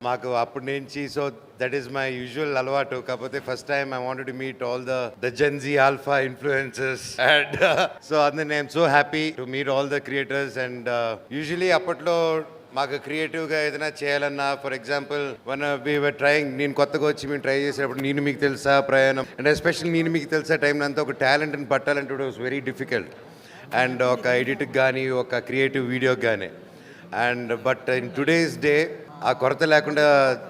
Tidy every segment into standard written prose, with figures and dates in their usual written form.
మాకు అప్పటి నుంచి so that is my usual అలవాటు. కాకపోతే first time I wanted to meet all the Gen Z alpha influencers and so అందుకని I'm so happy to meet all the creators. And usually అప్పట్లో మాకు క్రియేటివ్గా ఏదైనా చేయాలన్నా, for example one we were trying, నేను కొత్తగా వచ్చి మేము ట్రై చేసేటప్పుడు నేను మీకు తెలుసా ప్రయాణం అండ్ ఎస్పెషల్లీ నేను మీకు తెలుసా టైంలో అంతా ఒక టాలెంట్ని పట్టాలంటే it was very difficult. And ఒక ఎడిట్కి కానీ ఒక క్రియేటివ్ వీడియోకి కానీ and but in today's day ఆ కొరత లేకుండా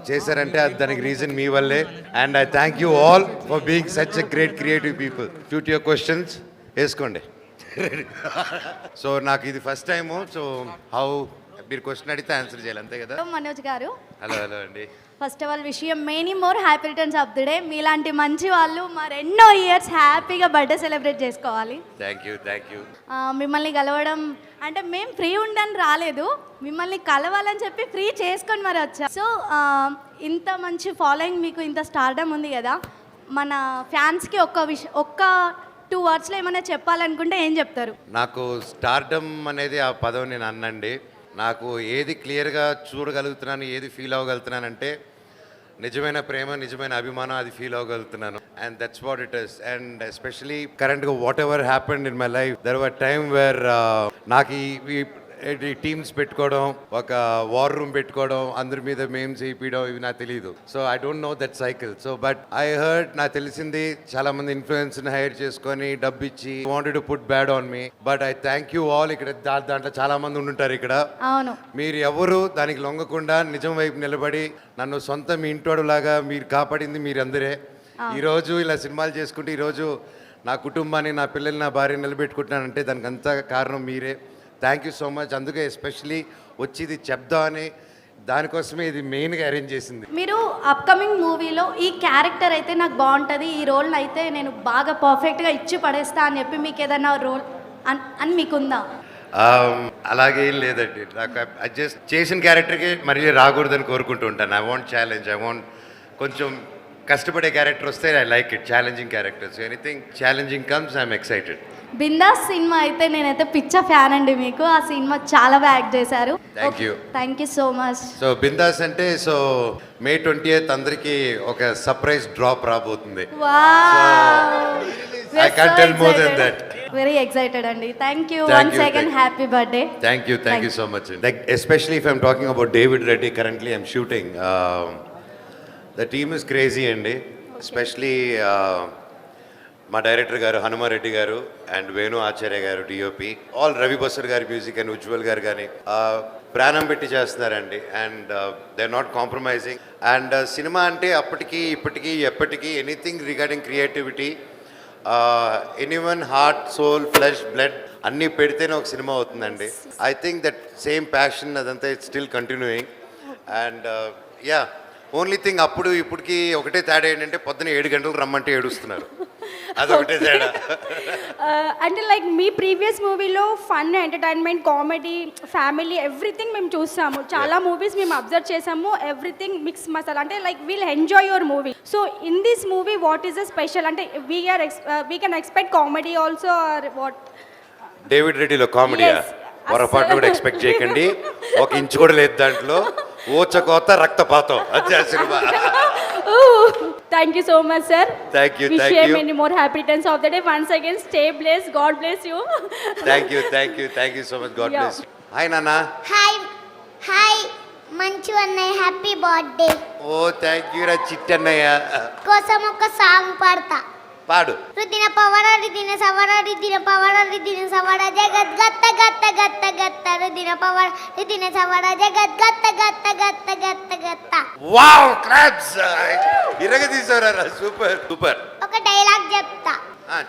చేశారంటే అది దానికి రీజన్ మీ వల్లే. And I thank you all for being such a great creative people. Put your questions వేసుకోండి. సో నాకు ఇది ఫస్ట్ టైము. సో హౌ మీరు క్వశ్చన్ అడిగితే ఆన్సర్ చేయాలి, అంతే కదా? మనోజ్ గారు, హలో హలో అండి. ఫస్ట్ ఆఫ్ ఆల్ విషయం many more happy returns of the day. మీలాంటి మంచి వాళ్ళు మరెన్నో ఇయర్స్ హ్యాపీగా బర్త్డే సెలబ్రేట్ చేసుకోవాలి. Thank you thank you. మిమ్మల్ని కలవడం అంటే మేము ఫ్రీ ఉండని రాలేదు, మిమ్మల్ని కలవాలని చెప్పి ఫ్రీ చేసుకొని మరి వచ్చా. సో ఇంత మంచి ఫాలోయింగ్, మీకు ఇంత స్టార్డమ్ ఉంది కదా, మన ఫ్యాన్స్కి ఒక్క 2 wordsలో ఏమైనా చెప్పాలనుకుంటే ఏం చెప్తారు? నాకు స్టార్డమ్ అనేది ఆ పదం నేను అన్నండి. నాకు ఏది క్లియర్గా చూడగలుగుతున్నాను, ఏది ఫీల్ అవ్వగలుగుతున్నానంటే నిజమైన ప్రేమ, నిజమైన అభిమానం, అది ఫీల్ అవ్వగలుగుతున్నాను. And that's what it is. And especially కరెంట్గా what ever happened in my life, there were time where నాకు ఈ టీమ్స్ పెట్టుకోవడం, ఒక వార్ రూమ్ పెట్టుకోవడం, అందరి మీద మేమ్స్ చేయించడం, ఇవి నాకు తెలియదు. So I don't know that cycle. So but I heard, నాకు తెలిసింది చాలా మంది ఇన్ఫ్లుయెన్స్ని హైర్ చేసుకొని డబ్బు ఇచ్చి wanted to put bad on me. But I thank you all. ఇక్కడ దాంట్లో చాలా మంది ఉంటుంటారు ఇక్కడ. అవును, మీరు ఎవరు దానికి లొంగకుండా నిజం వైపు నిలబడి నన్ను సొంత మీ ఇంటోడు లాగా మీరు కాపాడింది మీరందరే. ఈరోజు ఇలా సినిమాలు చేసుకుంటే ఈరోజు నా కుటుంబాన్ని, నా పిల్లల్ని, నా భార్యని నిలబెట్టుకుంటున్నానంటే దానికి అంతా కారణం మీరే. Thank you so much. అందుకే ఎస్పెషలీ వచ్చి ఇది చెప్దామని, దానికోసమే ఇది మెయిన్గా అరేంజ్ చేసింది. మీరు అప్కమింగ్ మూవీలో ఈ క్యారెక్టర్ అయితే నాకు బాగుంటుంది, ఈ రోల్ని అయితే నేను బాగా పర్ఫెక్ట్గా ఇచ్చి పడేస్తా అని చెప్పి మీకు ఏదైనా రోల్ అని మీకుందా? అలాగే ఏం లేదండి. నాకు జస్ట్ చేసిన క్యారెక్టర్కి మళ్ళీ రాకూడదని కోరుకుంటూ ఉంటాను. I want challenge, I want కొంచెం కష్టపడే క్యారెక్టర్ వస్తే I like it. Challenging characters, anything challenging comes, I'm excited. Bindaas cinema అయితే నేనైతే పిచ్చ ఫ్యాన్ అండి మీకు. ఆ సినిమా చాలా బాగా యాక్ట్ చేశారు. Thank you so much. So బిందాస్ అంటే సో May 20th అందరికి ఒక సర్ప్రైజ్ డ్రాప్ రాబోతుంది. I can't tell more than that. Very excited అండి. Thank you once again. Happy birthday. Thank you so much. Like especially if I'm talking about David Reddy, currently I'm shooting. The team is crazy అండి. Especially మా director గారు హనుమారెడ్డి గారు and Venu ఆచార్య గారు DOP, all Ravi Basar గారి music and Ujjwal గారు కానీ ప్రాణం పెట్టి చేస్తున్నారండి. And they are not compromising. And cinema అంటే అప్పటికి ఇప్పటికీ ఎప్పటికీ anything regarding creativity, anyone heart, soul, flesh, blood అన్నీ పెడితేనే ఒక సినిమా అవుతుందండి. I think that same passion అదంతా it's still continuing. And yeah, only thing అప్పుడు ఇప్పటికి ఒకటే తేడా ఏంటంటే పొద్దున 7 గంటలకు రమ్మంటే ఏడుస్తున్నారు, అదొకటే తేడా. అంటే లైక్ మీ ప్రీవియస్ మూవీలో fun, entertainment, comedy, family everything మేము చూసాము. చాలా మూవీస్ మేము అబ్జర్వ్ చేసాము. ఎవ్రీథింగ్ మిక్స్ మసాలా, అంటే like we'll enjoy your movie. So in this movie what is the special? అంటే we can expect comedy also or what? David రెడ్డిలో కామెడీయా? పొరపాటు కూడా ఎక్స్పెక్ట్ చేయకండి. ఒక ఇంచు కూడా లేదు దాంట్లో. ఊచకోత, రక్తపాతం, అదే cinema. Thank you so much, sir. Thank you. Wish you many more happy returns of the day. Once again, stay blessed. God bless you. Thank you so much. God bless you. Hi Nana. Hi Manchu అన్నయ్య, happy birthday. Oh thank you రా చిట్టన్నయ్య. కోసం ఒక song పాడతా, పాడు. రుదిన పవర రుదిన సవర రుదిన పవర రుదిన సవర జగత్ గత్త గత్త గత్త గత్త రుదిన పవర రుదిన సవర జగత్ గత్త గత్త గత్త గత్త గత్త. Wow, claps. ఇరగదీసారా, సూపర్ సూపర్. ఒక డైలాగ్ చెప్తా,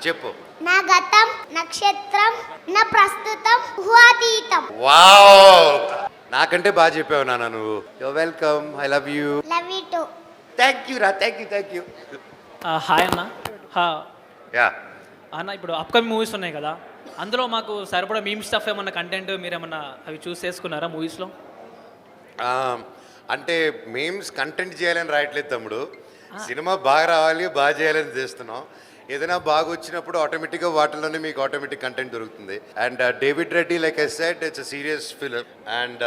చెప్పు. నా గతం నక్షత్రం, నా ప్రస్తుతం ఊహాతీతం. వావ్, నాకంటే బాగా చెప్పావు నాన్న నువ్వు. You welcome. I love you. Love you too. Thank you రా. Thank you. హాయ్ అన్న. యా అన్న, ఇప్పుడు అప్కమింగ్ మూవీస్ ఉన్నాయి కదా, అందులో మాకు సరిపడా మీమ్ స్టఫ్ ఏమన్నా కంటెంట్ మీరు ఏమన్నా అవి చూస్ చేసుకున్నారా మూవీస్లో? అంటే మేమ్స్ కంటెంట్ చేయాలని రాయట్లేదు తమ్ముడు. సినిమా బాగా రావాలి, బాగా చేయాలని చేస్తున్నాం. ఏదైనా బాగా వచ్చినప్పుడు ఆటోమేటిక్గా వాటిలోనే మీకు ఆటోమేటిక్ కంటెంట్ దొరుకుతుంది. And David Reddy, like I said, it's a serious film. And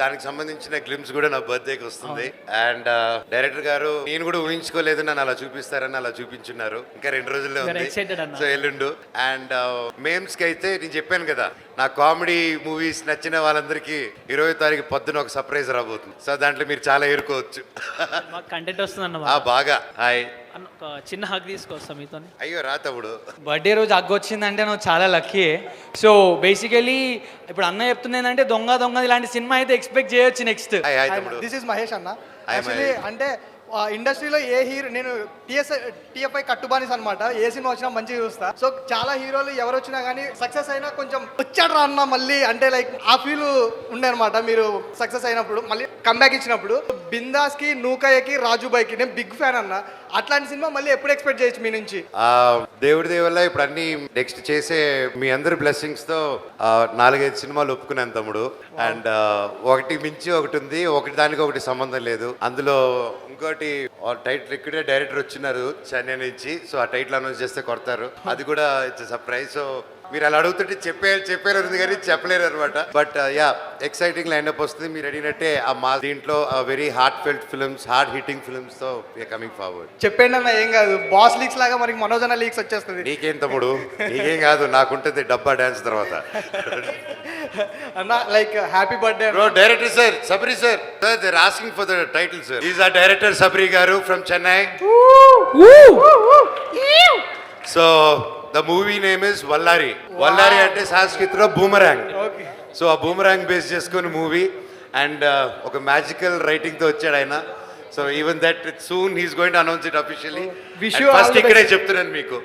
దానికి సంబంధించిన గ్లిమ్స్ కూడా నా బర్త్డేకి వస్తుంది. అండ్ డైరెక్టర్ గారు నేను కూడా ఊహించుకోలేదు నన్ను అలా చూపిస్తారని అలా చూపించున్నారు. ఇంకా 2 రోజుల్లో ఉంది, excited అన్న. సో ఎల్లుండు. అండ్ మేమ్స్కి అయితే నేను చెప్పాను కదా, నా కామెడీ మూవీస్ నచ్చిన వాళ్ళందరికీ 20వ తారీఖు పొద్దున ఒక సర్ప్రైజ్ రాబోతుంది. సో దాంట్లో మీరు చాలా ఎరుకోవచ్చు. మాకు కంటెంట్ వస్తుంది అన్న బాగా హాయ్ అన్న, ఒక చిన్న హక్ తీసుకొస్తాం మీతో. అయ్యో రా తమ్ముడు. బర్త్డే రోజు అగ్గు వచ్చిందంటే నువ్వు చాలా లక్కీ. సో బేసికలీ ఇప్పుడు అన్న చెప్తుంది ఏంటంటే దొంగ ఇలాంటి సినిమా అయితే ఎక్స్పెక్ట్ చేయొచ్చు నెక్స్ట్. హాయ్ హాయ్ తమ్ముడు. దిస్ ఇస్ మహేష్ అన్న. Hi, actually Mahesh. అంటే ఇండస్ట్రీలో ఏ హీరో, నేను టిఎఫ్ఐ కట్టుబానిస్ అనమాట. ఏ సినిమా వచ్చినా మంచిగా చూస్తా. సో చాలా హీరోలు ఎవరు వచ్చినా కానీ సక్సెస్ అయినా కొంచెం వచ్చాడు రా అన్న మళ్ళీ అంటే లైక్ ఆ ఫీల్ ఉండే అనమాట. మీరు సక్సెస్ అయినప్పుడు మళ్ళీ కంబ్యాక్ ఇచ్చినప్పుడు బిందాస్కి, నూకయ్యకి, రాజుబాయ్కి నేను బిగ్ ఫ్యాన్ అన్న. అట్లాంటి సినిమా మళ్ళీ ఎప్పుడు ఎక్స్పెక్ట్ చేయొచ్చు మీ నుంచి? దేవుడి దయ వల్ల ఇప్పుడు అన్ని నెక్స్ట్ చేసే మీ అందరి బ్లెస్సింగ్స్ తో 4-5 సినిమాలు ఒప్పుకున్నాను తమ్ముడు. అండ్ ఒకటి మించి ఒకటి ఉంది, ఒకటి దానికి ఒకటి సంబంధం లేదు. అందులో ఇంకోటి టైటిల్ ఇక్కడే డైరెక్టర్ వచ్చినారు చెన్నై నుంచి. సో ఆ టైటిల్ అనౌన్స్ చేస్తే కొడతారు, అది కూడా ఇట్స్ సర్ప్రైజ్. సో మీరు అలా అడుగుతుంటే చెప్పారు ఉంది కానీ చెప్పలేరు అనమాట. But yeah, exciting line up వస్తుంది. మీరు అడిగినట్టే ఆ మా దీంట్లో very heart felt films, heart hitting films తో కమింగ్ ఫార్వర్డ్. చెప్పండి అన్న, ఏం కాదు. బాస్ లీక్స్ లాగా మనకి మనోజ్ అన్న లీక్స్ వచ్చేస్తుంది. నీకేం తమ్ముడు, నీకేం కాదు, నాకుంటుంది డబ్బా డాన్స్ తర్వాత. అన్న like happy birthday. Bro, director sir, Sabri sir, they're asking for the title sir. He's our director, Sabri Garu from Chennai. So the movie name is Vallari. Vallari అంటే సంస్కృతిలో బూమరాంగ్. సో ఆ boomerang base చేసుకుని movie. And ఒక magical writing తో వచ్చాడు ఆయన. So even that soon he's going to announce it officially. Wish you all first the ఇక్కడే best. చెప్తున్నాను మీకు.